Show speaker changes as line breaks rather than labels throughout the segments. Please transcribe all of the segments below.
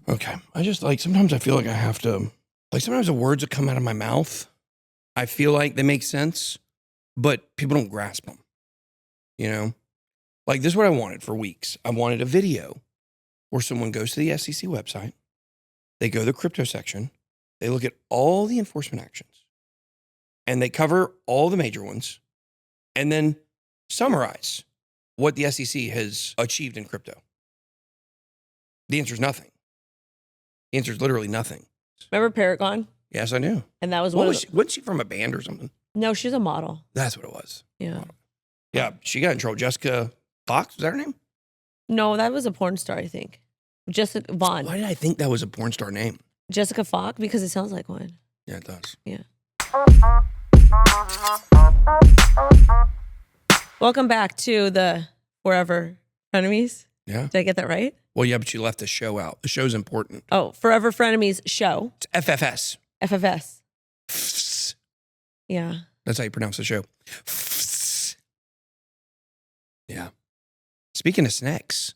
Okay. I just sometimes I feel like I have to, sometimes the words that come out of my mouth, I feel like they make sense, but people don't grasp them. You know? This is what I wanted for weeks. I wanted a video where someone goes to the SEC website, they go to the crypto section, they look at all the enforcement actions, and they cover all the major ones, and then summarize what the SEC has achieved in crypto. The answer is nothing. The answer is literally nothing.
Remember Paragon?
Yes, I knew.
And that was
wasn't she from a band or something?
No, she's a model.
That's what it was.
Yeah.
Yeah, she got in trouble. Jessica Fox, was that her name?
No, that was a porn star, I think. Jessica Vaughn.
Why did I think that was a porn star name?
Jessica Fox, because it sounds like one.
Yeah, it does.
Yeah. Welcome back to the Forever Frenemies.
Yeah.
Did I get that right?
Well, yeah, but you left the show out. The show's important.
Oh, Forever Frenemies show.
It's FFS.
FFS. Yeah.
That's how you pronounce the show. Yeah. Speaking of snacks,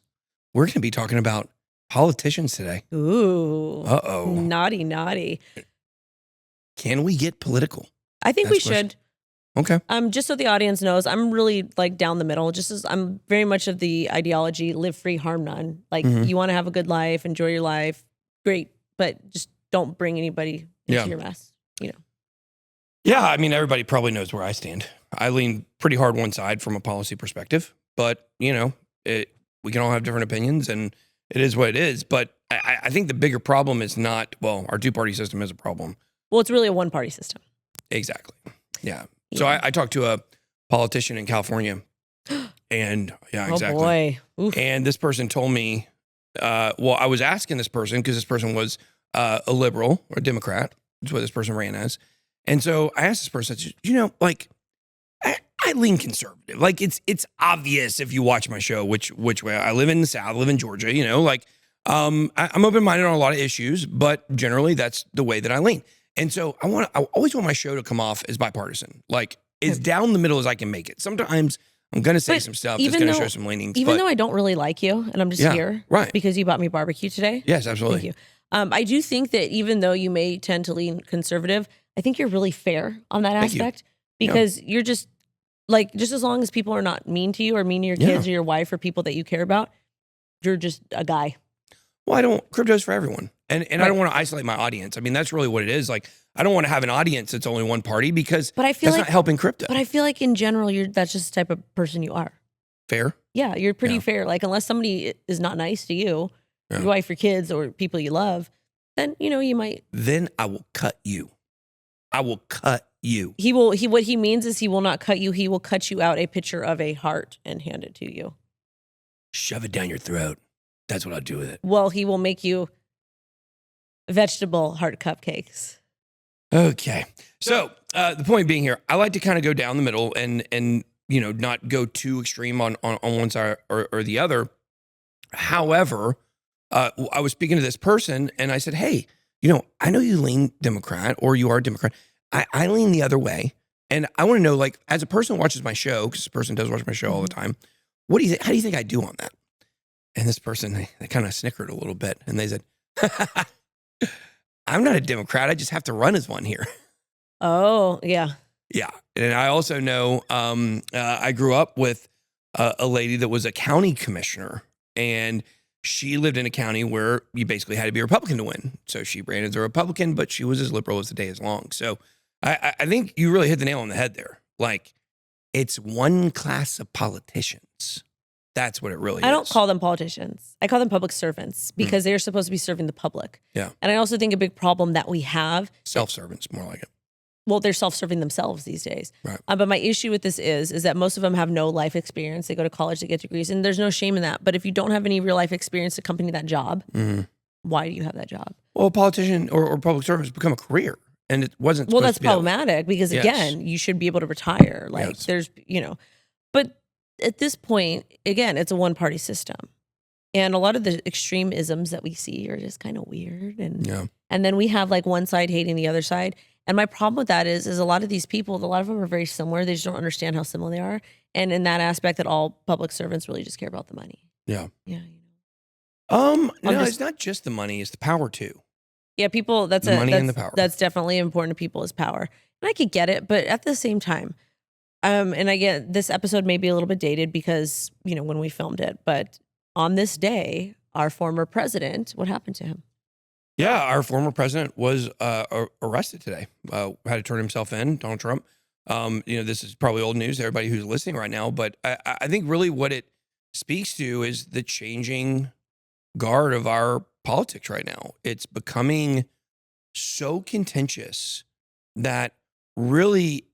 we're going to be talking about politicians today.
Ooh.
Uh-oh.
Naughty, naughty.
Can we get political?
I think we should.
Okay.
Just so the audience knows, I'm really down the middle. Just as I'm very much of the ideology, live free, harm none. You want to have a good life, enjoy your life, great, but just don't bring anybody into your mess,
Yeah, I mean, everybody probably knows where I stand. I lean pretty hard one side from a policy perspective, but, we can all have different opinions, and it is what it is. But I think the bigger problem is not, our two-party system is a problem.
Well, it's really a one-party system.
Exactly. Yeah. So I talked to a politician in California, and exactly.
Oh boy. Oof.
And this person told me, I was asking this person because this person was a liberal or a Democrat. That's what this person ran as. And so I asked this person, I lean conservative. It's obvious if you watch my show, which way I live in the South, I live in Georgia, I'm open-minded on a lot of issues, but generally that's the way that I lean. And so I always want my show to come off as bipartisan, as down the middle as I can make it. Sometimes I'm going to say some stuff that's going to show some leanings.
Even though I don't really like you, and I'm just here because you bought me barbecue today.
Yes, absolutely.
Thank you. I do think that even though you may tend to lean conservative, I think you're really fair on that aspect because you're just just as long as people are not mean to you or mean to your kids or your wife or people that you care about, you're just a guy.
Well, crypto's for everyone. And I don't want to isolate my audience. I mean, that's really what it is. I don't want to have an audience that's only one party because that's not helping crypto.
But I feel like in general, that's just the type of person you are.
Fair?
Yeah, you're pretty fair. Unless somebody is not nice to you, your wife, your kids, or people you love, then, you might.
Then I will cut you. I will cut you.
What he means is he will not cut you. He will cut you out a picture of a heart and hand it to you.
Shove it down your throat. That's what I'll do with it.
Well, he will make you vegetable heart cupcakes.
Okay. So the point being here, I like to kind of go down the middle and not go too extreme on one side or the other. However, I was speaking to this person and I said, hey, I know you lean Democrat or you are a Democrat. I lean the other way. And I want to know, as a person who watches my show, because this person does watch my show all the time, how do you think I do on that? And this person, they kind of snickered a little bit and they said, I'm not a Democrat. I just have to run as one here.
Oh, yeah.
Yeah. And I also know I grew up with a lady that was a county commissioner, and she lived in a county where you basically had to be a Republican to win. So she ran as a Republican, but she was as liberal as the day is long. So I think you really hit the nail on the head there. It's one class of politicians. That's what it really is.
I don't call them politicians. I call them public servants because they're supposed to be serving the public.
Yeah.
And I also think a big problem that we have.
Self-servants, more like it.
Well, they're self-serving themselves these days.
Right.
But my issue with this is that most of them have no life experience. They go to college to get degrees, and there's no shame in that. But if you don't have any real life experience to accompany that job, why do you have that job?
Well, a politician or public servant has become a career, and it wasn't.
Well, that's problematic because again, you should be able to retire. There's, but at this point, again, it's a one-party system. And a lot of the extremisms that we see are just kind of weird. And then we have one side hating the other side. And my problem with that is a lot of these people, a lot of them are very similar. They just don't understand how similar they are. And in that aspect that all public servants really just care about the money.
Yeah.
Yeah.
No, it's not just the money; it's the power too.
Yeah, people. That's the power. That's definitely important to people is power, and I could get it, but at the same time, and I get this episode may be a little bit dated because when we filmed it, but on this day, our former president, what happened to him?
Yeah, our former president was arrested today. Had to turn himself in, Donald Trump. This is probably old news to everybody who's listening right now, but I think really what it speaks to is the changing guard of our politics right now. It's becoming so contentious that really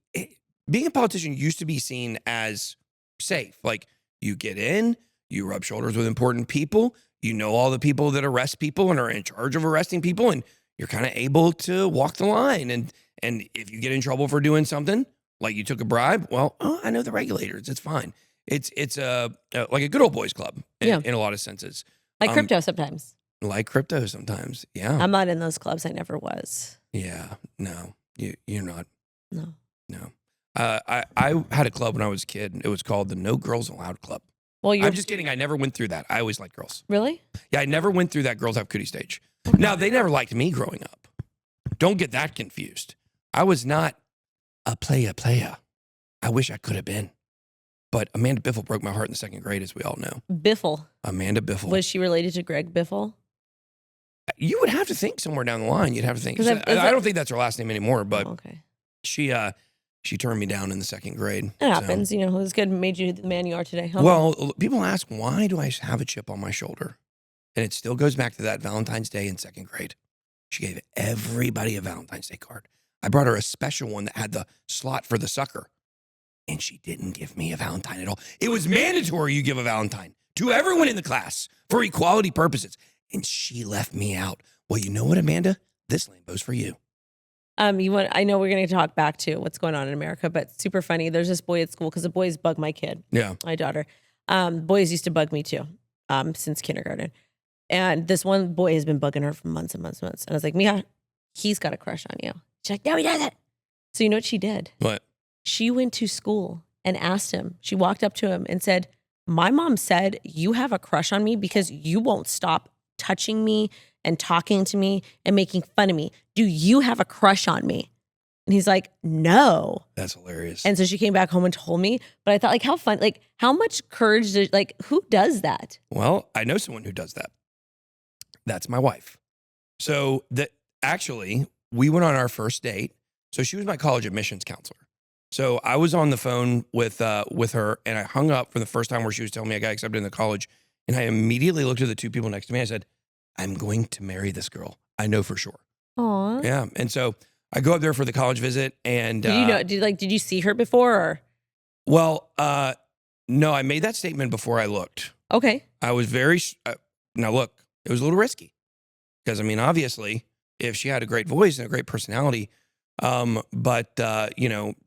being a politician used to be seen as safe. Like you get in, you rub shoulders with important people, all the people that arrest people and are in charge of arresting people, and you're kind of able to walk the line. And if you get in trouble for doing something, like you took a bribe, well, I know the regulators. It's fine. It's like a good old boys club in a lot of senses.
Like crypto sometimes.
Like crypto sometimes, yeah.
I'm not in those clubs. I never was.
Yeah, no, you're not.
No.
I had a club when I was a kid. It was called the No Girls Allowed Club. Well, I'm just kidding. I never went through that. I always liked girls.
Really?
Yeah, I never went through that girls have cootie stage. Okay. Now, they never liked me growing up. Don't get that confused. I was not a playa. I wish I could have been. But Amanda Biffle broke my heart in the second grade, as we all know.
Biffle.
Amanda Biffle.
Was she related to Greg Biffle?
You would have to think somewhere down the line. You'd have to think. I don't think that's her last name anymore, but okay. She turned me down in the second grade.
It happens. It was good. Made you the man you are today. Huh?
Well, people ask, why do I have a chip on my shoulder? And it still goes back to that Valentine's Day in second grade. She gave everybody a Valentine's Day card. I brought her a special one that had the slot for the sucker. And she didn't give me a Valentine at all. It was mandatory you give a Valentine to everyone in the class for equality purposes. And she left me out. Well, you know what, Amanda? This Lambo's for you.
I know we're going to talk back to what's going on in America, but super funny. There's this boy at school because the boys bug my kid.
Yeah.
My daughter. Boys used to bug me too, since kindergarten. And this one boy has been bugging her for months and months and months. And I was like, Mia, he's got a crush on you. She's like, no, he doesn't. So you know what she did?
What?
She went to school and asked him. She walked up to him and said, my mom said you have a crush on me because you won't stop touching me and talking to me and making fun of me. Do you have a crush on me? And he's like, no.
That's hilarious.
And so she came back home and told me, but I thought how fun, how much courage, who does that?
Well, I know someone who does that. That's my wife. So actually, we went on our first date. So she was my college admissions counselor. So I was on the phone with her, and I hung up for the first time where she was telling me I got accepted into college. And I immediately looked at the two people next to me. I said, I'm going to marry this girl. I know for sure.
Aww.
Yeah. And so I go up there for the college visit, and
did you see her before? Or?
Well, no, I made that statement before I looked.
Okay.
I was very now look, it was a little risky because obviously, if she had a great voice and a great personality, but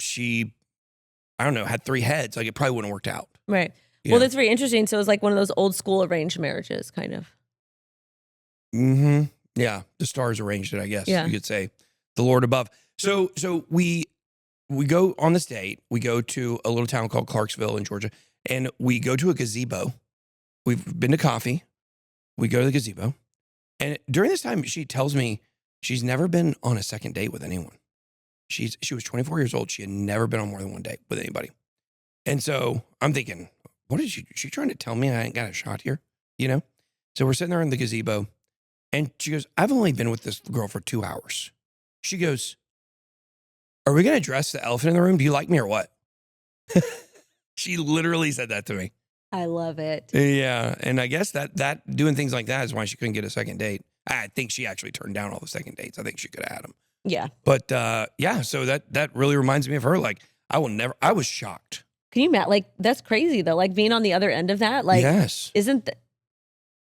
she, I don't know, had three heads, it probably wouldn't have worked out.
Right. Well, that's very interesting. So it was like one of those old school arranged marriages, kind of.
Mm-hmm. Yeah. The stars arranged it, I guess. Yeah. You could say the Lord above. So we go on this date. We go to a little town called Clarksville in Georgia, and we go to a gazebo. We've been to coffee. We go to the gazebo. And during this time, she tells me she's never been on a second date with anyone. She was 24 years old. She had never been on more than one date with anybody. And so I'm thinking, what is she trying to tell me I ain't got a shot here? So we're sitting there in the gazebo, and she goes, I've only been with this girl for 2 hours. She goes, are we going to address the elephant in the room? Do you like me or what? She literally said that to me.
I love it.
Yeah. And I guess that doing things like that is why she couldn't get a second date. I think she actually turned down all the second dates. I think she could have had them.
Yeah.
But so that really reminds me of her. I was shocked.
Can you imagine? That's crazy though. Being on the other end of that.
Yes.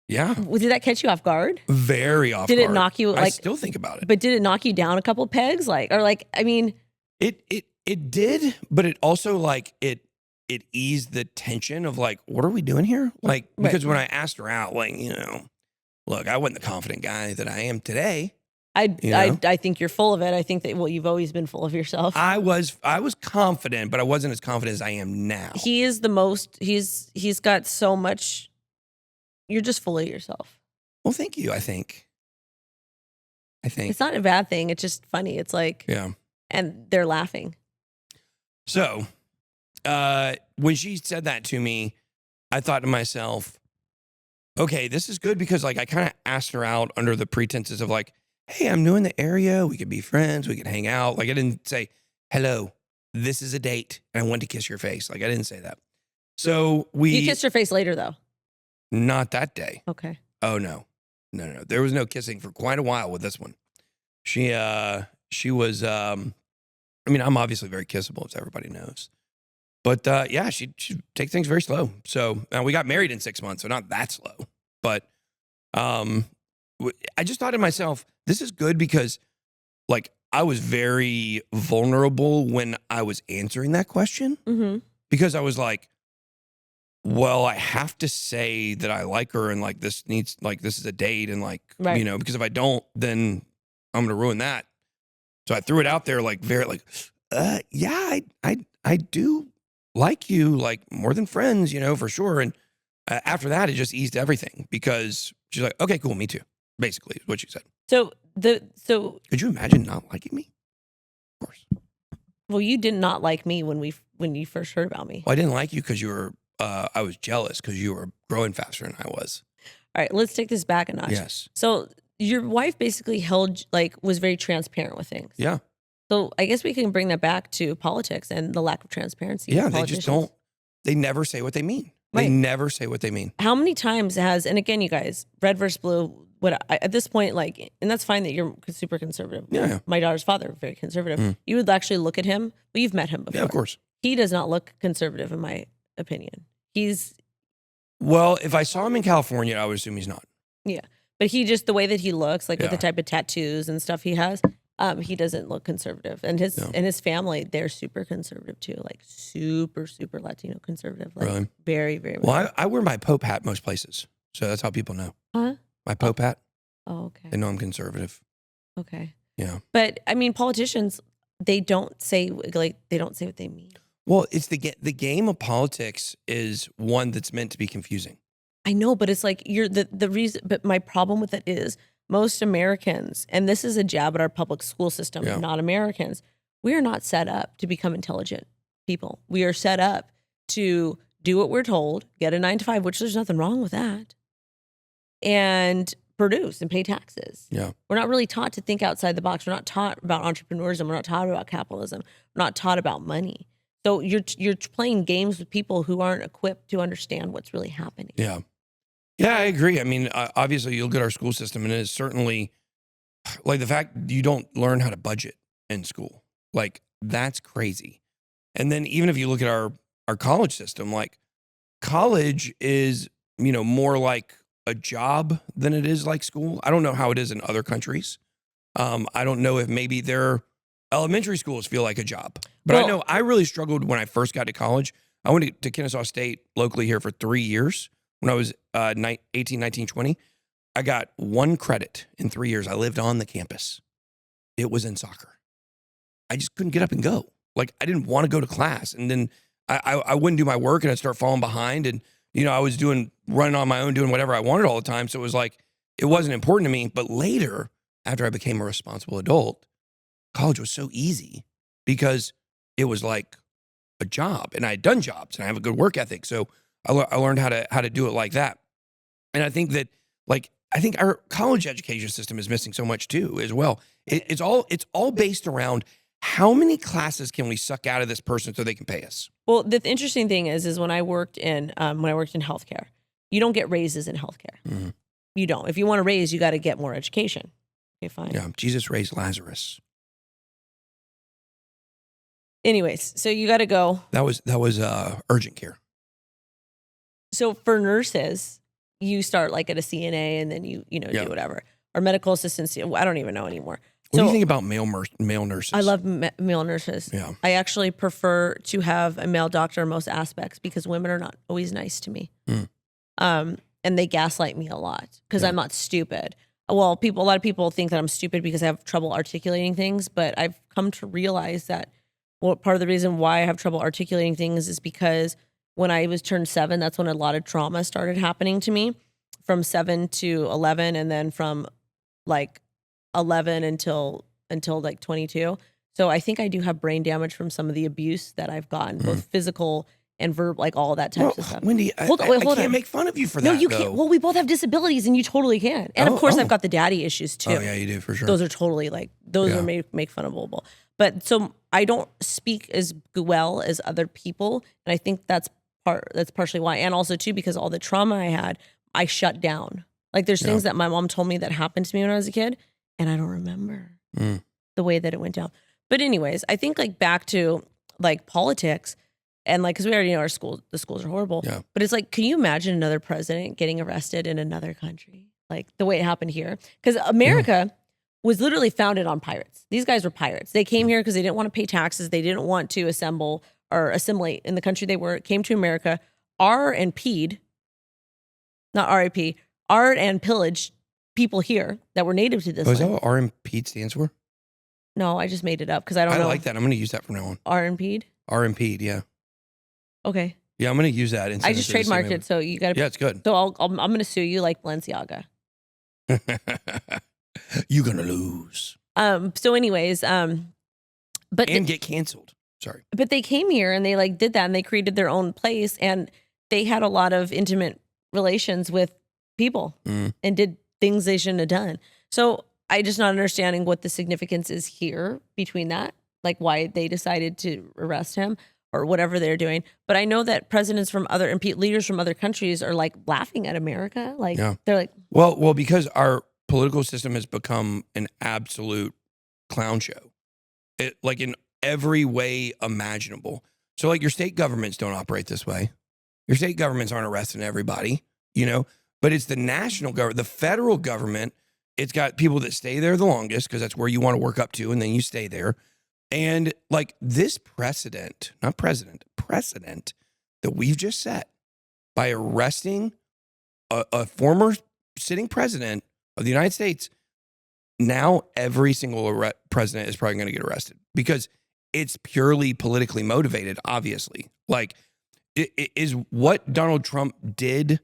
Yeah. Did that catch you off guard?
Very off guard.
Did it knock you?
I still think about it.
But did it knock you down a couple pegs?
It did, but it also it eased the tension of what are we doing here? Because when I asked her out, look, I wasn't the confident guy that I am today.
I think you're full of it. I think that you've always been full of yourself.
I was confident, but I wasn't as confident as I am now.
He is the most. He's got so much. You're just full of yourself.
Well, thank you. I think
It's not a bad thing. It's just funny. It's like,
yeah.
And they're laughing.
So, when she said that to me, I thought to myself, okay, this is good because like I kind of asked her out under the pretenses of like, hey, I'm new in the area. We could be friends. We could hang out. Like I didn't say, hello, this is a date and I want to kiss your face. Like I didn't say that. So
You kissed her face later though.
Not that day.
Okay.
Oh no. There was no kissing for quite a while with this one. She was, I mean, I'm obviously very kissable, as everybody knows. But yeah, she takes things very slow. So we got married in 6 months, so not that slow. But I just thought to myself, this is good because like I was very vulnerable when I was answering that question.
Mm-hmm.
Because I was like, well, I have to say that I like her and like this is a date and like,
right.
you know, because if I don't, then I'm going to ruin that. So I threw it out there like very like, yeah, I do like you like more than friends, you know, for sure. And after that, it just eased everything because she's like, okay, cool. Me too. Basically is what she said.
So
could you imagine not liking me? Of course.
Well, you did not like me when you first heard about me.
Well, I didn't like you because you were, I was jealous because you were growing faster than I was.
All right, let's take this back a notch.
Yes.
So your wife basically was very transparent with things.
Yeah.
So I guess we can bring that back to politics and the lack of transparency.
Yeah, they just don't. They never say what they mean.
Right.
They never say what they mean.
How many times and again, you guys, red versus blue, at this point, like, and that's fine that you're super conservative.
Yeah.
My daughter's father, very conservative. You would actually look at him. Well, you've met him before.
Yeah, of course.
He does not look conservative, in my opinion.
Well, if I saw him in California, I would assume he's not.
Yeah. But the way that he looks, like with the type of tattoos and stuff he has, he doesn't look conservative. And his family, they're super conservative too, like super, super Latino conservative. Like
really?
Very, very.
Well, I wear my Pope hat most places. So that's how people know.
Huh?
My Pope hat.
Oh, okay.
They know I'm conservative.
Okay.
Yeah.
But I mean, politicians, they don't say what they mean.
Well, it's the game of politics is one that's meant to be confusing.
I know, but it's like the reason. But my problem with it is most Americans, and this is a jab at our public school system, not Americans. We are not set up to become intelligent people. We are set up to do what we're told, get a 9 to 5, which there's nothing wrong with that, and produce and pay taxes.
Yeah,
we're not really taught to think outside the box. We're not taught about entrepreneurism. We're not taught about capitalism. We're not taught about money. So you're playing games with people who aren't equipped to understand what's really happening.
Yeah. Yeah, I agree. I mean, obviously, you look at our school system, and it is certainly like the fact you don't learn how to budget in school. Like, that's crazy. And then even if you look at our college system, like college is, you know, more like a job than it is like school. I don't know how it is in other countries. I don't know if maybe their elementary schools feel like a job. But I know I really struggled when I first got to college. I went to Kennesaw State locally here for 3 years. When I was 18, 19, 20, I got 1 credit in 3 years. I lived on the campus. It was in soccer. I just couldn't get up and go. Like, I didn't want to go to class. And then I wouldn't do my work and I'd start falling behind. And, you know, I was running on my own, doing whatever I wanted all the time. So it was like, it wasn't important to me. But later, after I became a responsible adult, college was so easy because it was like a job. And I had done jobs and I have a good work ethic. So I learned how to do it like that. And I think that, like, I think our college education system is missing so much too, as well. It's all based around how many classes can we suck out of this person so they can pay us.
Well, the interesting thing is when I worked in healthcare, you don't get raises in healthcare. Mm-hmm. You don't. If you want to raise, you got to get more education. Okay, fine.
Yeah, Jesus raised Lazarus.
Anyways, so you got to go.
That was urgent care.
So for nurses, you start like at a CNA and then you do whatever. Or medical assistants, I don't even know anymore.
What do you think about male nurses?
I love male nurses.
Yeah.
I actually prefer to have a male doctor in most aspects because women are not always nice to me. And they gaslight me a lot because I'm not stupid. Well, a lot of people think that I'm stupid because I have trouble articulating things, but I've come to realize that part of the reason why I have trouble articulating things is because when I was turned 7, that's when a lot of trauma started happening to me from 7 to 11, and then from like 11 until like 22. So I think I do have brain damage from some of the abuse that I've gotten, both physical and verb, like all that types of stuff.
Wendy, I can't make fun of you for that.
No, you
though.
can't. Well, we both have disabilities, and you totally can. And of course, I've got the daddy issues too.
Oh yeah, you do for sure.
Those are totally like are make funnable. But so I don't speak as well as other people, and I think that's partially why, and also too because all the trauma I had, I shut down. Like there's things that my mom told me that happened to me when I was a kid, and I don't remember the way that it went down. But anyways, I think like back to like politics. And like, because we already know the schools are horrible. Yeah. But it's like, can you imagine another president getting arrested in another country? Like the way it happened here? Because America was literally founded on pirates. These guys were pirates. They came here because they didn't want to pay taxes. They didn't want to assimilate in the country they were. Came to America, and pillaged people here that were native to this.
Oh, is that what R and P stands for?
No, I just made it up because I don't know.
I like that. I'm going to use that from now on.
R and P?
R and P, yeah.
Okay.
Yeah, I'm going to use that.
I just trademarked it, so you got to.
Yeah, it's good.
So I'm going to sue you like Balenciaga.
You're going to lose.
So anyways, but
get canceled. Sorry.
But they came here and they like did that and they created their own place and they had a lot of intimate relations with people and did things they shouldn't have done. So I just not understanding what the significance is here between that, like why they decided to arrest him or whatever they're doing. But I know that presidents from leaders from other countries are like laughing at America. Like they're like,
well, because our political system has become an absolute clown show. Like in every way imaginable. So like your state governments don't operate this way. Your state governments aren't arresting everybody, but it's the national government, the federal government. It's got people that stay there the longest because that's where you want to work up to. And then you stay there. And like this precedent that we've just set by arresting a former sitting president of the United States, now every single president is probably going to get arrested because it's purely politically motivated, obviously. Like, is what Donald Trump did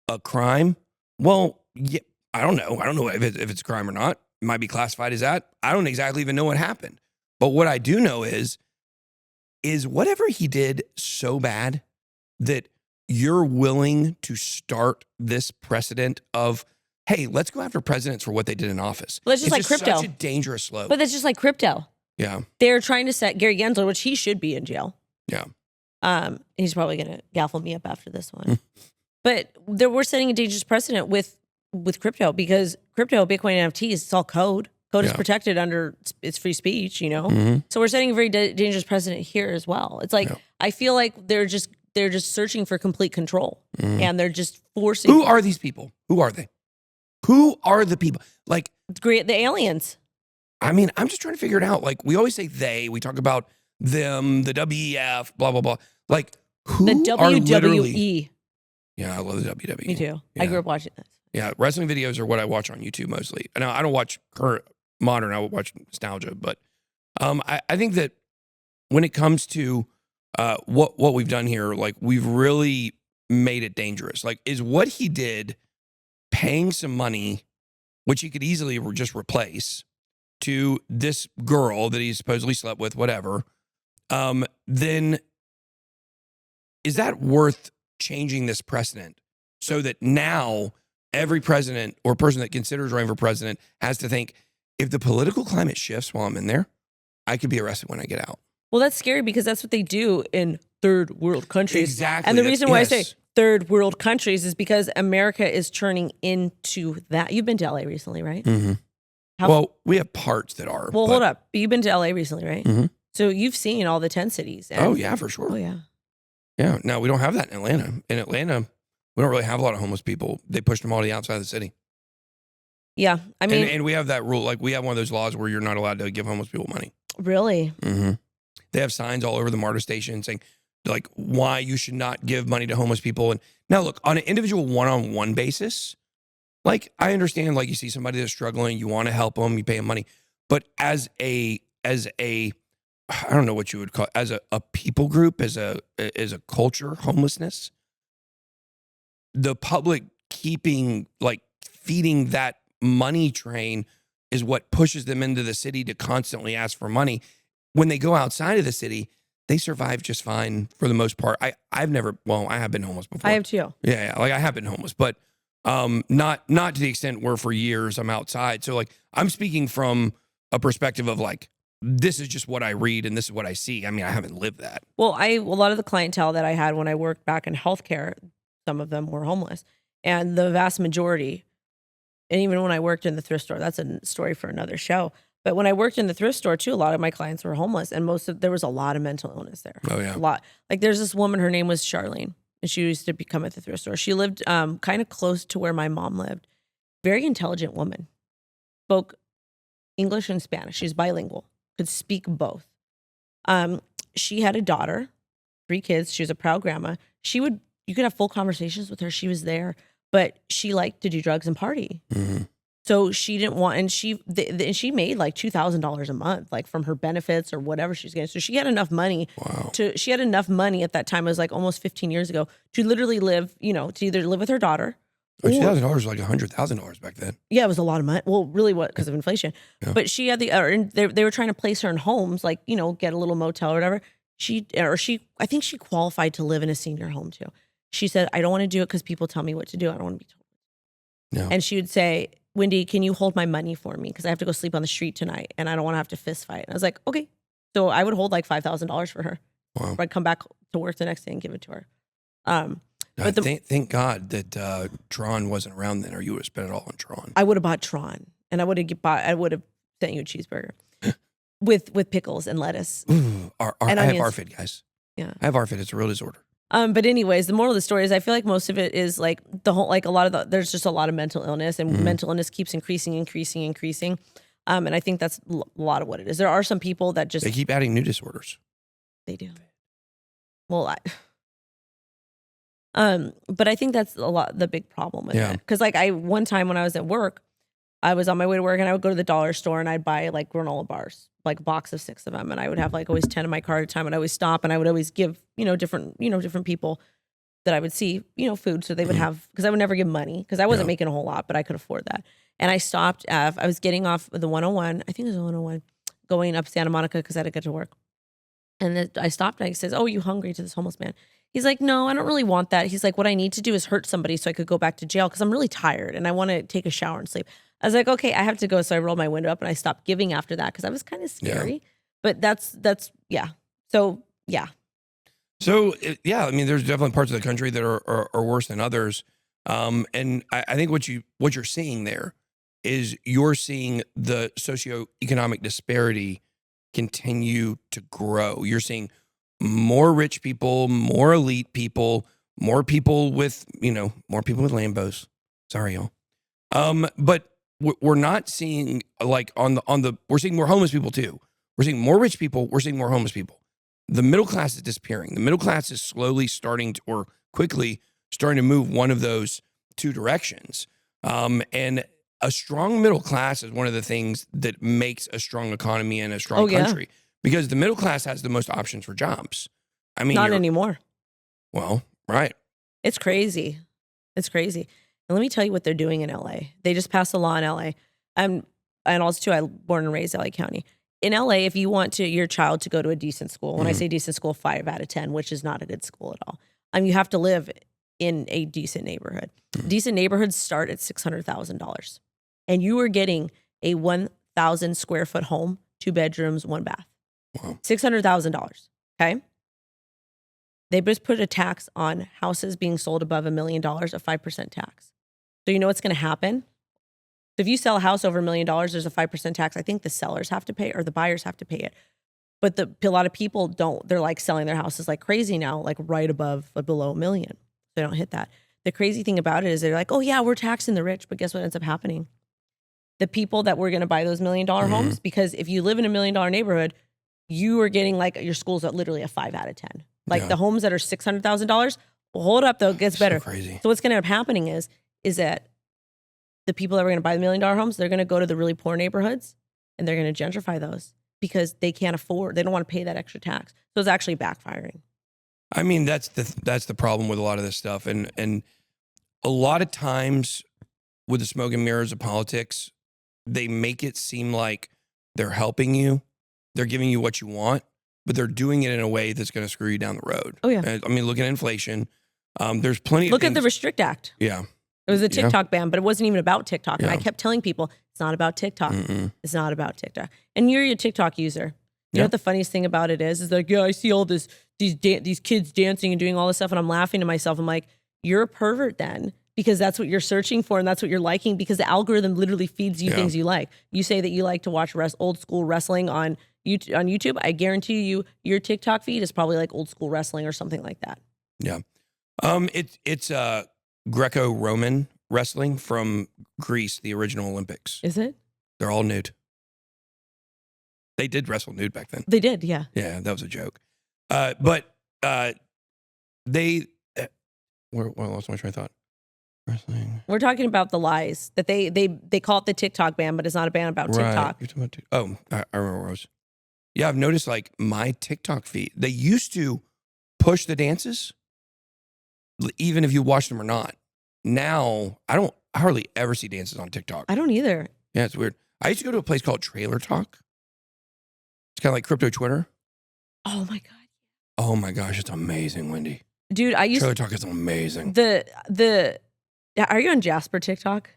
a crime? Well, yeah, I don't know. I don't know if it's a crime or not. It might be classified as that. I don't exactly even know what happened. But what I do know is whatever he did so bad that you're willing to start this precedent of, hey, let's go after presidents for what they did in office.
Well, that's just like crypto.
Such a dangerous slope.
But that's just like crypto.
Yeah.
They're trying to set Gary Gensler, which he should be in jail.
Yeah.
He's probably going to gaffle me up after this one. But we're setting a dangerous precedent with crypto because crypto, Bitcoin, NFTs, it's all code. Code is protected under it's free speech, So we're setting a very dangerous precedent here as well. It's like I feel like they're just searching for complete control, and they're just forcing.
Who are these people? Who are they? Who are the people? Like
the aliens.
I mean, I'm just trying to figure it out. Like we always say they. We talk about them, the WEF, blah blah blah. Like who
the
are
WWE?
literally? Yeah, I love the WWE.
Me too.
Yeah.
I grew up watching this.
Yeah, wrestling videos are what I watch on YouTube mostly. Now I don't watch current modern. I would watch nostalgia, but I think that when it comes to what we've done here, like we've really made it dangerous. Like, is what he did paying some money, which he could easily just replace, to this girl that he supposedly slept with, whatever? Then is that worth changing this precedent so that now every president or person that considers running for president has to think, if the political climate shifts while I'm in there, I could be arrested when I get out.
Well, that's scary because that's what they do in third world countries.
Exactly.
And the reason why I say third world countries is because America is turning into that. You've been to LA recently, right?
Mm-hmm. Well, we have parts that are.
Well, hold up. You've been to LA recently, right?
Mm-hmm.
So you've seen all the 10 cities.
Oh, yeah, for sure.
Oh, yeah.
Yeah. Now, we don't have that in Atlanta. In Atlanta, we don't really have a lot of homeless people. They pushed them all to the outside of the city.
Yeah, I mean,
and we have that rule. Like we have one of those laws where you're not allowed to give homeless people money.
Really?
Mm-hmm. They have signs all over the MARTA station saying, like, why you should not give money to homeless people. And now, look, on an individual one-on-one basis, like I understand, like you see somebody that's struggling, you want to help them, you pay them money. But as a, I don't know what you would call it, as a people group, as a culture, homelessness, the public feeding that money train is what pushes them into the city to constantly ask for money. When they go outside of the city, they survive just fine for the most part. I have been homeless before.
I have too.
Yeah. Like I have been homeless, but not to the extent where for years I'm outside. So like I'm speaking from a perspective of like, this is just what I read and this is what I see. I mean, I haven't lived that.
Well, a lot of the clientele that I had when I worked back in healthcare, some of them were homeless, and the vast majority, and even when I worked in the thrift store, that's a story for another show. But when I worked in the thrift store too, a lot of my clients were homeless, and there was a lot of mental illness there.
Oh yeah,
a lot. Like there's this woman, her name was Charlene, and she used to come at the thrift store. She lived kind of close to where my mom lived. Very intelligent woman, spoke English and Spanish. She's bilingual, could speak both. She had a daughter, 3 kids. She was a proud grandma. You could have full conversations with her. She was there, but she liked to do drugs and party.
Mm-hmm.
So she didn't want, and she made like $2,000 a month, like from her benefits or whatever she's getting. So she had enough money she had enough money at that time. It was like almost 15 years ago to literally live, to either live with her daughter.
$2,000 was like $100,000 back then.
Yeah, it was a lot of money. Well, really, because of inflation. Yeah. But she had they were trying to place her in homes, like get a little motel or whatever. I think she qualified to live in a senior home too. She said, "I don't want to do it because people tell me what to do. I don't want to be told." Yeah. And she would say, "Wendy, can you hold my money for me? Because I have to go sleep on the street tonight, and I don't want to have to fist fight." And I was like, "Okay." So I would hold like $5,000 for her. Wow. I'd come back to work the next day and give it to her.
But thank God that Tron wasn't around then, or you would have spent it all on Tron.
I would have bought Tron, and I would have sent you a cheeseburger with pickles and lettuce.
Ooh, I have ARFID, guys. Yeah, I have ARFID. It's a real disorder.
But anyways, the moral of the story is I feel like most of it is like there's just a lot of mental illness, and mental illness keeps increasing. And I think that's a lot of what it is. There are some people that just...
They keep adding new disorders.
They do. Well, but I think that's the big problem with it. Because like one time when I was at work, I was on my way to work and I would go to the dollar store and I'd buy like granola bars, like a box of 6 of them. And I would have like always 10 in my car at a time. And I always stop and I would always give, different people that I would see, food. So they would have, because I would never give money because I wasn't making a whole lot, but I could afford that. And I stopped, I was getting off the 101, I think it was the 101, going up Santa Monica because I had to get to work. And then I stopped and I says, "Oh, you hungry?" to this homeless man. He's like, "No, I don't really want that." He's like, "What I need to do is hurt somebody so I could go back to jail because I'm really tired and I want to take a shower and sleep." I was like, "Okay, I have to go." So I rolled my window up and I stopped giving after that because I was kind of scary. Yeah. But that's yeah. So yeah.
So yeah, I mean, there's definitely parts of the country that are worse than others. And I think what you're seeing there is you're seeing the socioeconomic disparity continue to grow. You're seeing more rich people, more elite people, more people with Lambos. Sorry, y'all. But we're not seeing like we're seeing more homeless people too. We're seeing more rich people. We're seeing more homeless people. The middle class is disappearing. The middle class is slowly or quickly starting to move one of those 2 directions. And a strong middle class is one of the things that makes a strong economy and a strong country, because the middle class has the most options for jobs. I mean,
not anymore.
Well, right.
It's crazy. And let me tell you what they're doing in LA. They just passed a law in LA. And also too, I born and raised LA County. In LA, if you want your child to go to a decent school, when I say decent school, 5 out of 10, which is not a good school at all. You have to live in a decent neighborhood. Decent neighborhoods start at $600,000. And you are getting a 1,000 square foot home, 2 bedrooms, 1 bath. Wow. $600,000. Okay. They just put a tax on houses being sold above $1 million, a 5% tax. So you know what's going to happen? If you sell a house over $1 million, there's a 5% tax. I think the sellers have to pay or the buyers have to pay it. But a lot of people don't. They're like selling their houses like crazy now, like right above or below $1 million. They don't hit that. The crazy thing about it is they're like, "Oh yeah, we're taxing the rich." But guess what ends up happening? The people that were going to buy those $1 million homes, because if you live in a $1 million neighborhood, you are getting like your school's at literally a 5 out of 10. Like the homes that are $600,000, well, hold up though, it gets better.
So crazy.
So what's going to end up happening is that the people that were going to buy the $1 million homes, they're going to go to the really poor neighborhoods and they're going to gentrify those because they can't afford, they don't want to pay that extra tax. So it's actually backfiring.
I mean, that's the problem with a lot of this stuff. And a lot of times with the smoke and mirrors of politics, they make it seem like they're helping you. They're giving you what you want, but they're doing it in a way that's going to screw you down the road.
Oh, yeah.
I mean, look at inflation. There's plenty of
Look
things.
at the Restrict Act.
Yeah.
It was a TikTok ban, but it wasn't even about TikTok. And
Yeah.
I kept telling people, it's not about TikTok. It's not about TikTok. And you're a TikTok user. You know what the funniest thing about it is like, yeah, I see all these kids dancing and doing all this stuff, and I'm laughing to myself. I'm like, you're a pervert then, because that's what you're searching for and that's what you're liking, because the algorithm literally feeds you things you like. You say that you like to watch old school wrestling on YouTube. I guarantee you your TikTok feed is probably like old school wrestling or something like that.
Yeah. It's Greco-Roman wrestling from Greece, the original Olympics.
Is it?
They're all nude. They did wrestle nude back then.
They did, yeah.
Yeah, that was a joke. But they... Where lost my train of thought? Wrestling.
We're talking about the lies that they call it the TikTok ban, but it's not a ban about TikTok.
You're talking about I remember where I was. Yeah, I've noticed like my TikTok feed, they used to push the dances, even if you watch them or not. Now, I hardly ever see dances on TikTok.
I don't either.
Yeah, it's weird. I used to go to a place called Trailer Talk. It's kind of like crypto Twitter.
Oh my God.
Oh my gosh, it's amazing, Wendy.
Dude,
Trailer Talk is amazing.
Are you on Jasper TikTok?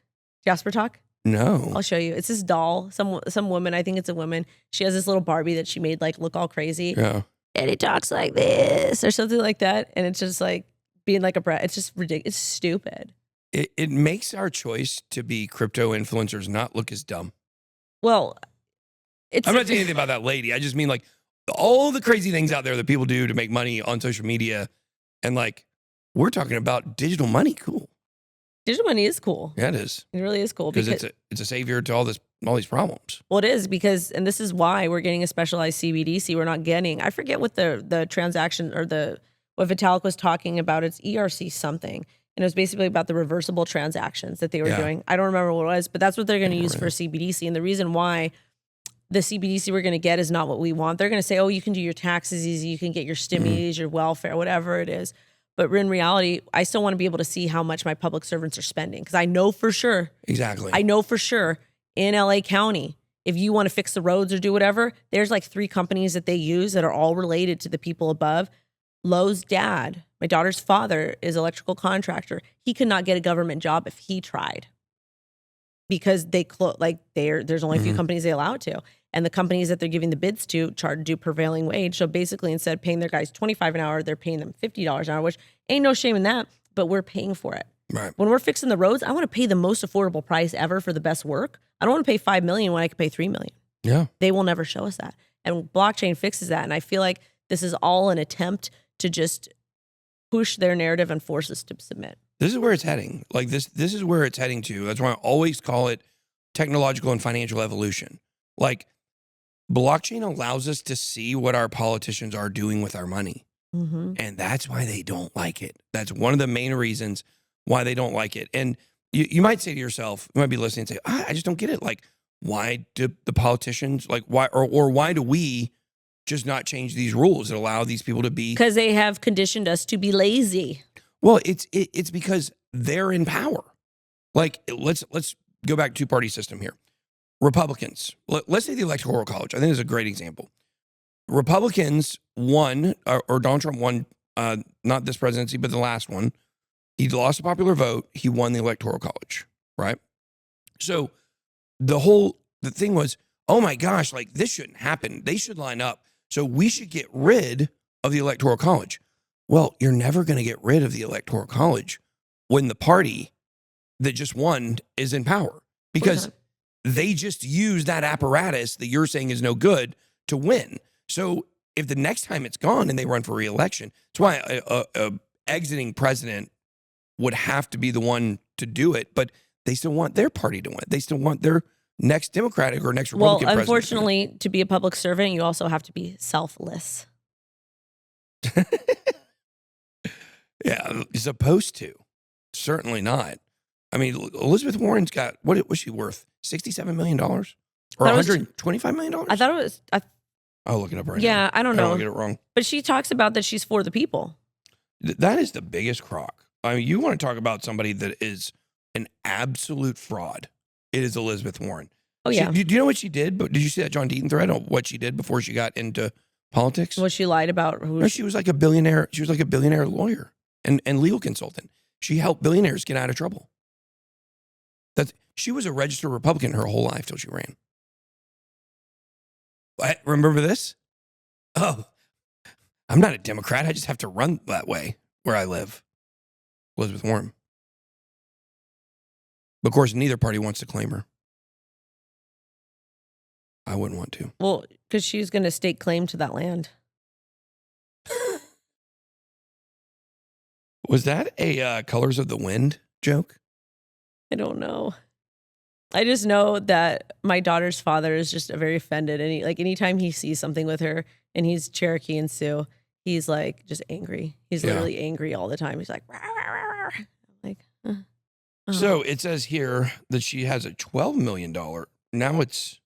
Jasper Talk?
No.
I'll show you. It's this doll, some woman, I think it's a woman. She has this little Barbie that she made like look all crazy.
Yeah.
And he talks like this or something like that. And it's just like being like a brat. It's just ridiculous. It's stupid.
It makes our choice to be crypto influencers not look as dumb.
Well,
I'm not saying anything about that lady. I just mean like all the crazy things out there that people do to make money on social media. And like, we're talking about digital money. Cool.
Digital money is cool.
Yeah, it is.
It really is cool.
Because it's a savior to all these problems.
Well, it is because, and this is why we're getting a specialized CBDC. We're not getting, I forget what the transaction or what Vitalik was talking about. It's ERC something. And it was basically about the reversible transactions that they were doing. I don't remember what it was, but that's what they're going to use for CBDC. And the reason why the CBDC we're going to get is not what we want. They're going to say, oh, you can do your taxes easy. You can get your stimmies, your welfare, whatever it is. But in reality, I still want to be able to see how much my public servants are spending. Because I know for sure.
Exactly.
I know for sure in LA County, if you want to fix the roads or do whatever, there's like 3 companies that they use that are all related to the people above. Lowe's dad, my daughter's father, is electrical contractor. He could not get a government job if he tried. Because there's only a few companies they allow it to. And the companies that they're giving the bids to do prevailing wage. So basically, instead of paying their guys $25 an hour, they're paying them $50 an hour, which ain't no shame in that, but we're paying for it.
Right.
When we're fixing the roads, I want to pay the most affordable price ever for the best work. I don't want to pay $5 million when I could pay $3 million.
Yeah.
They will never show us that. And blockchain fixes that. And I feel like this is all an attempt to just push their narrative and force us to submit.
This is where it's heading. Like this is where it's heading to. That's why I always call it technological and financial evolution. Like, blockchain allows us to see what our politicians are doing with our money. And that's why they don't like it. That's one of the main reasons why they don't like it. And you might say to yourself, you might be listening and say, I just don't get it. Like, why do the politicians, like, why, or why do we just not change these rules that allow these people to be?
Because they have conditioned us to be lazy.
Well, it's because they're in power. Like, let's go back to two-party system here. Republicans, let's say the Electoral College. I think is a great example. Republicans won, or Donald Trump won, not this presidency, but the last one. He lost a popular vote. He won the Electoral College, right? So the thing was, oh my gosh, like this shouldn't happen. They should line up. So we should get rid of the Electoral College. Well, you're never going to get rid of the Electoral College when the party that just won is in power, because they just use that apparatus that you're saying is no good to win. So if the next time it's gone and they run for re-election, that's why a exiting president would have to be the one to do it, but they still want their party to win. They still want their next Democratic or next Republican president.
Well, unfortunately, to be a public servant, you also have to be selfless.
Yeah, you're supposed to. Certainly not. I mean, Elizabeth Warren's got, what was she worth? $67 million? Or $125 million?
I thought it was...
I'll look it up right now.
Yeah, I don't know.
I don't get it wrong.
But she talks about that she's for the people.
That is the biggest crock. I mean, you want to talk about somebody that is an absolute fraud. It is Elizabeth Warren.
Oh, yeah.
Do you know what she did? But did you see that John Deaton thread on what she did before she got into politics?
Well, she lied about who?
No, she was like a billionaire. She was like a billionaire lawyer and legal consultant. She helped billionaires get out of trouble. She was a registered Republican her whole life till she ran. Remember this? Oh, I'm not a Democrat. I just have to run that way where I live. Elizabeth Warren. But of course, neither party wants to claim her. I wouldn't want to.
Well, because she's going to stake claim to that land.
Was that a Colors of the Wind joke?
I don't know. I just know that my daughter's father is just very offended. And he, like, anytime he sees something with her, and he's Cherokee and Sioux, he's like just angry. He's literally angry all the time. He's like, rah, rah, rah, rah. Like,
So it says here that she has a $12 million. Now it's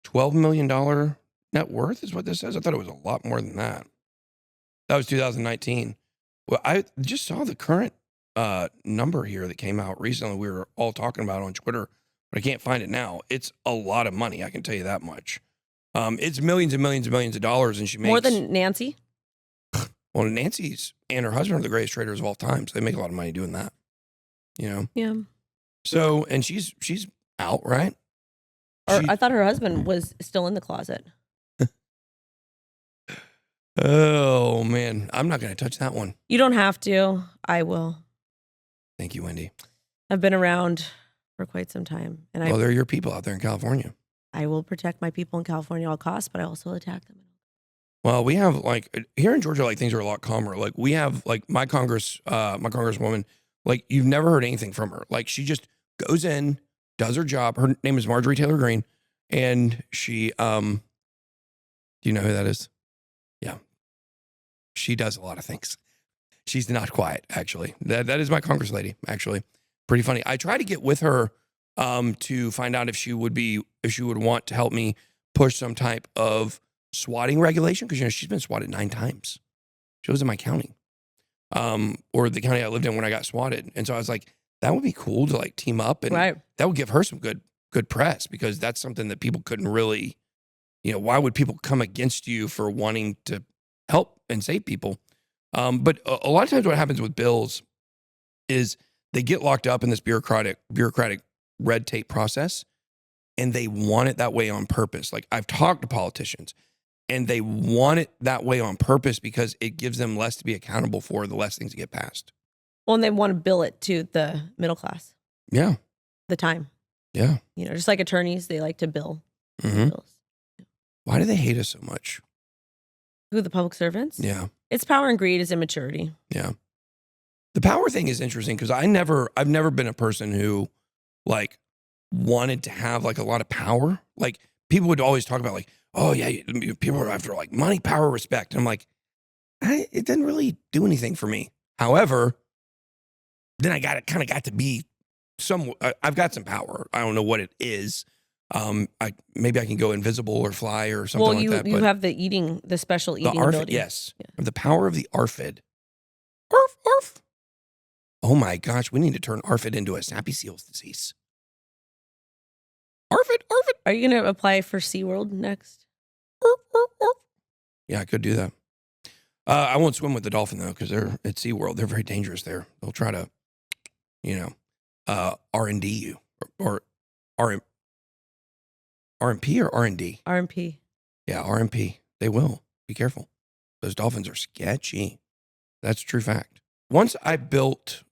$12 million net worth is what this says. I thought it was a lot more than that. That was 2019. Well, I just saw the current number here that came out recently. We were all talking about it on Twitter, but I can't find it now. It's a lot of money. I can tell you that much. It's millions and millions and millions of dollars, and she makes
more than Nancy.
Well, Nancy's and her husband are the greatest traders of all time, so they make a lot of money doing that. You know.
Yeah.
So, and she's out, right?
Or I thought her husband was still in the closet.
Oh man, I'm not going to touch that one.
You don't have to. I will.
Thank you, Wendy.
I've been around for quite some time, and
they're your people out there in California.
I will protect my people in California at all costs, but I also attack them.
Well, we have like here in Georgia, like things are a lot calmer. Like we have like my congresswoman, like you've never heard anything from her. Like she just goes in, does her job. Her name is Marjorie Taylor Greene, and she, do you know who that is? Yeah, she does a lot of things. She's not quiet, actually. That is my Congress lady, actually. Pretty funny. I tried to get with her to find out if she would want to help me push some type of swatting regulation, because she's been swatted 9 times. She was in my county, or the county I lived in when I got swatted, and so I was like, that would be cool to like team up, and that would give her some good press, because that's something that people couldn't really, why would people come against you for wanting to help and save people? But a lot of times what happens with bills is they get locked up in this bureaucratic red tape process, and they want it that way on purpose. Like I've talked to politicians, and they want it that way on purpose because it gives them less to be accountable for, the less things to get passed.
Well, and they want to bill it to the middle class.
Yeah.
The time.
Yeah.
Just like attorneys, they like to bill bills.
Why do they hate us so much?
Who, the public servants?
Yeah.
It's power and greed, is immaturity.
Yeah. The power thing is interesting because I've never been a person who like wanted to have like a lot of power. Like people would always talk about like, oh yeah, people are after like money, power, respect. And I'm like, it didn't really do anything for me. However, then I got to be I've got some power. I don't know what it is. Maybe I can go invisible or fly or something like that.
Well, you have the special eating ability.
Yes. Yeah. The power of the ARFID. Arf, arf. Oh my gosh, we need to turn ARFID into a Snappy Seals disease. ARFID, ARFID.
Are you going to apply for SeaWorld next?
Arf, arf, arf. Yeah, I could do that. I won't swim with the dolphin though, because they're at SeaWorld. They're very dangerous there. They'll try to, R&D you or RMP or R&D?
RMP.
Yeah, RMP. They will. Be careful. Those dolphins are sketchy. That's a true fact. Once I built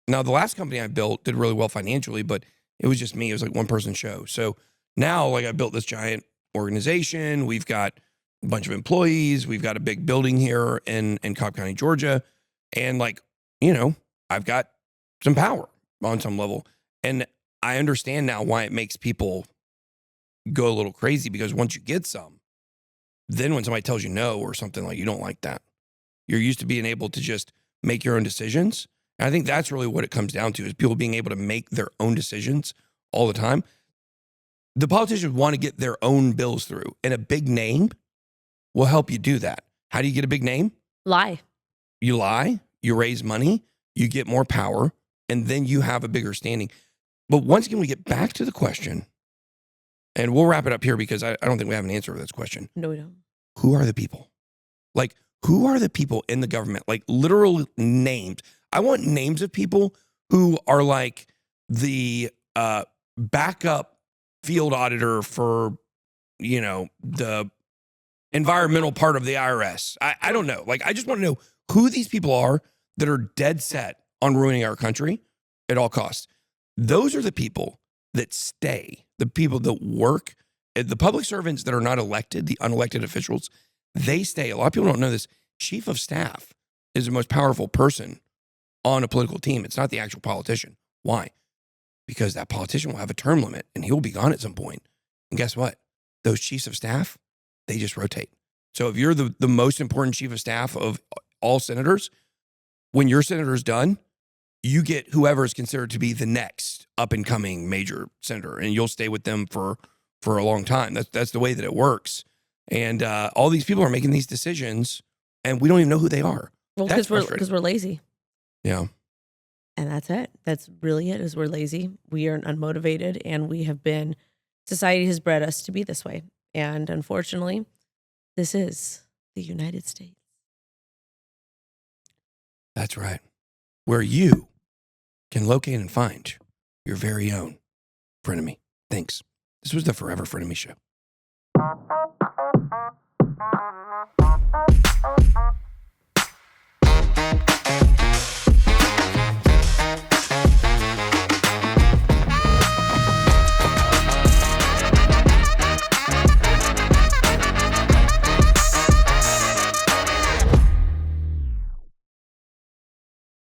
now the last company I built did really well financially, but it was just me. It was like one person show. So now I built this giant organization. We've got a bunch of employees. We've got a big building here in Cobb County, Georgia. And I've got some power on some level. And I understand now why it makes people go a little crazy, because once you get some, then when somebody tells you no or something, like you don't like that, you're used to being able to just make your own decisions. And I think that's really what it comes down to, is people being able to make their own decisions all the time. The politicians want to get their own bills through, and a big name will help you do that. How do you get a big name?
Lie.
You lie, you raise money, you get more power, and then you have a bigger standing. But once again, we get back to the question, and we'll wrap it up here because I don't think we have an answer for this question.
No, we don't.
Who are the people? Like, who are the people in the government? Like, literal names. I want names of people who are like the backup field auditor for, the environmental part of the IRS. I don't know. Like, I just want to know who these people are that are dead set on ruining our country at all costs. Those are the people that stay, the people that work, the public servants that are not elected, the unelected officials, they stay. A lot of people don't know this. Chief of staff is the most powerful person on a political team. It's not the actual politician. Why? Because that politician will have a term limit and he will be gone at some point. And guess what? Those chiefs of staff, they just rotate. So if you're the most important chief of staff of all senators, when your senator's done, you get whoever is considered to be the next up and coming major senator, and you'll stay with them for a long time. That's the way that it works. And all these people are making these decisions, and we don't even know who they are.
Well, because we're lazy.
Yeah.
And that's it. That's really it. Is we're lazy. We are unmotivated, and society has bred us to be this way. And unfortunately, this is the United States.
That's right. Where you can locate and find your very own frenemy. Thanks. This was the Forever Frenemy Show.